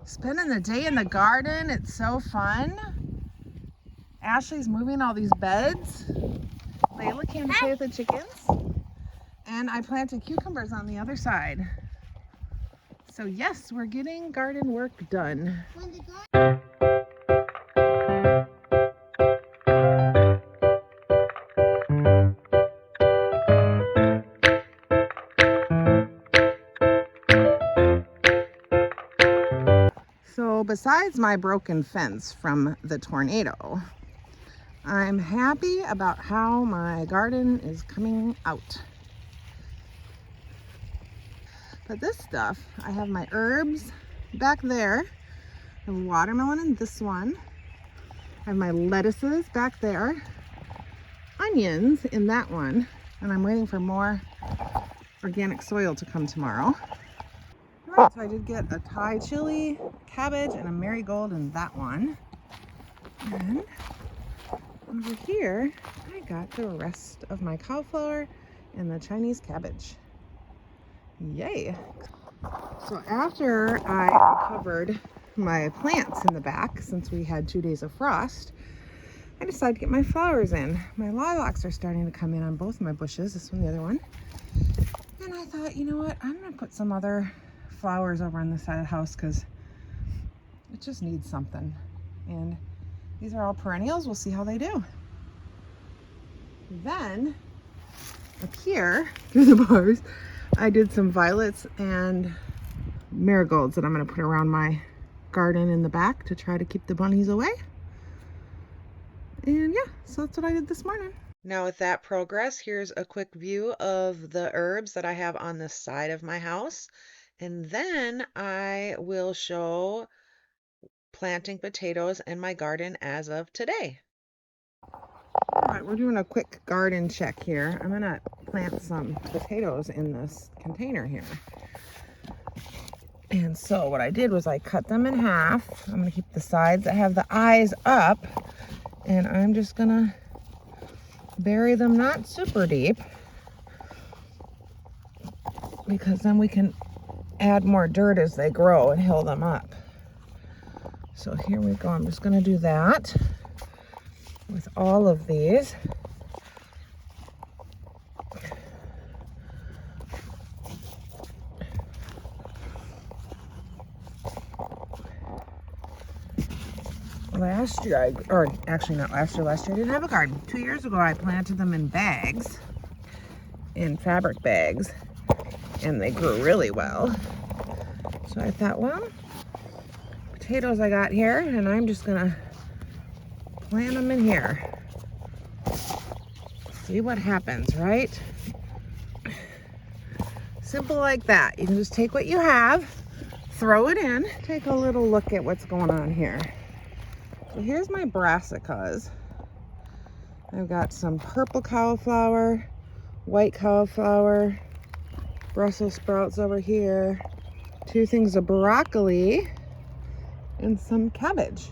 Spending the day in the garden, it's so fun. Ashley's moving all these beds. Layla came to play with the chickens. And I planted cucumbers on the other side. So yes, we're getting garden work done. So besides my broken fence from the tornado, I'm happy about how my garden is coming out. But this stuff, I have my herbs back there. I have watermelon in this one. I have my lettuces back there. Onions in that one. And I'm waiting for more organic soil to come tomorrow. All right, so I did get a Thai chili, cabbage, and a marigold in that one. And over here, I got the rest of my cauliflower and the Chinese cabbage. Yay! So after I covered my plants in the back, since we had 2 days of frost, I decided to get my flowers in. My lilacs are starting to come in on both my bushes, this one, the other one. And I thought, you know what, I'm gonna put some other flowers over on this side of the house because it just needs something. And these are all perennials. We'll see how they do. Then up here through the bars, I did some violets and marigolds that I'm going to put around my garden in the back to try to keep the bunnies away. And yeah, so that's what I did this morning. Now with that progress, here's a quick view of the herbs that I have on the side of my house. And then I will show planting potatoes in my garden as of today. All right, we're doing a quick garden check here. I'm gonna plant some potatoes in this container here. And so what I did was I cut them in half. I'm gonna keep the sides that have the eyes up, and I'm just gonna bury them not super deep, because then we can add more dirt as they grow and hill them up. So here we go. I'm just going to do that with all of these. Last year, last year I didn't have a garden. 2 years ago, I planted them in bags, in fabric bags, and they grew really well. So I thought, well, potatoes I got here, and I'm just gonna plant them in here. See what happens, right? Simple like that. You can just take what you have, throw it in, take a little look at what's going on here. So here's my brassicas. I've got some purple cauliflower, white cauliflower, Brussels sprouts over here, 2 things of broccoli, and some cabbage.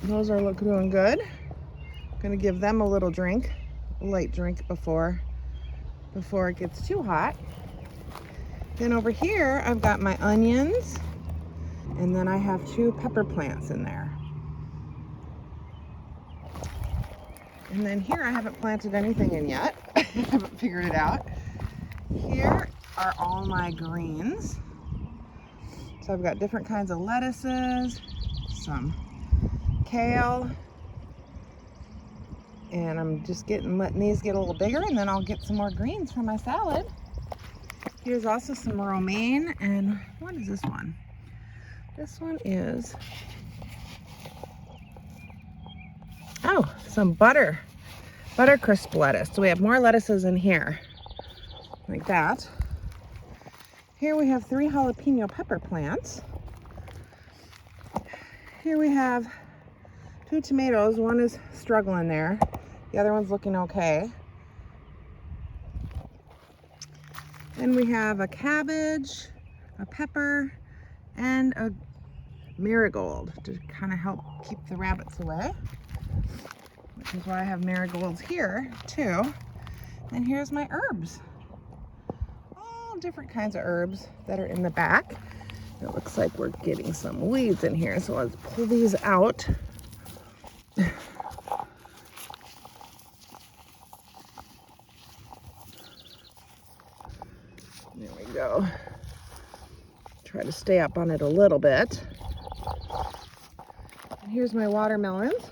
Those are doing good. Gonna give them a little drink, a light drink before it gets too hot. Then over here, I've got my onions, and then I have 2 pepper plants in there. And then here, I haven't planted anything in yet. I haven't figured it out. Here are all my greens. So I've got different kinds of lettuces, some kale, and I'm just letting these get a little bigger, and then I'll get some more greens for my salad. Here's also some romaine, and what is this one? This one is, oh, some buttercrisp lettuce. So we have more lettuces in here, like that. Here we have 3 jalapeno pepper plants. Here we have 2 tomatoes. One is struggling there. The other one's looking okay. Then we have a cabbage, a pepper, and a marigold to kind of help keep the rabbits away, which is why I have marigolds here too. And here's my herbs. All different kinds of herbs that are in the back. It looks like we're getting some weeds in here, so let's pull these out. There we go. Try to stay up on it a little bit. And here's my watermelons.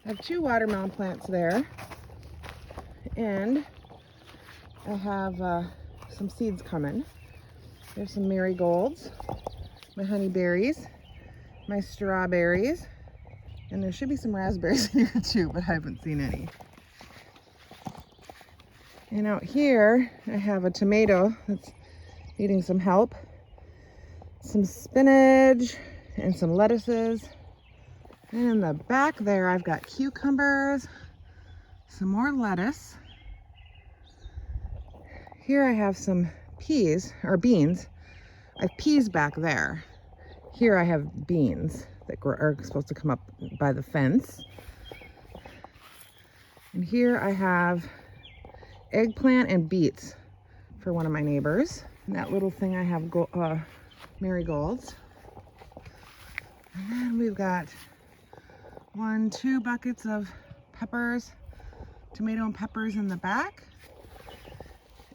I have 2 watermelon plants there. And I have some seeds coming. There's some marigolds, my honeyberries, my strawberries, and there should be some raspberries here too, but I haven't seen any. And out here, I have a tomato that's needing some help, some spinach, and some lettuces. And in the back there, I've got cucumbers, some more lettuce. Here I have some peas, or beans. I have peas back there. Here I have beans that are supposed to come up by the fence. And here I have eggplant and beets for one of my neighbors. And that little thing I have marigolds. And then we've got 2 buckets of peppers, tomato and peppers in the back.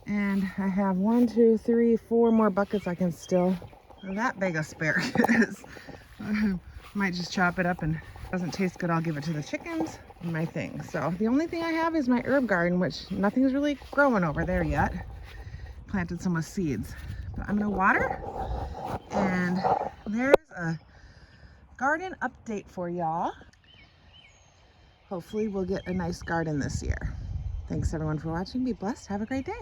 And I have 1, 2, 3, 4 more buckets I can still, that big asparagus. Might just chop it up, and if it doesn't taste good, I'll give it to the chickens and my thing. So the only thing I have is my herb garden, which nothing's really growing over there yet. Planted some with seeds. But I'm gonna water, and there's a garden update for y'all. Hopefully we'll get a nice garden this year. Thanks everyone for watching. Be blessed. Have a great day.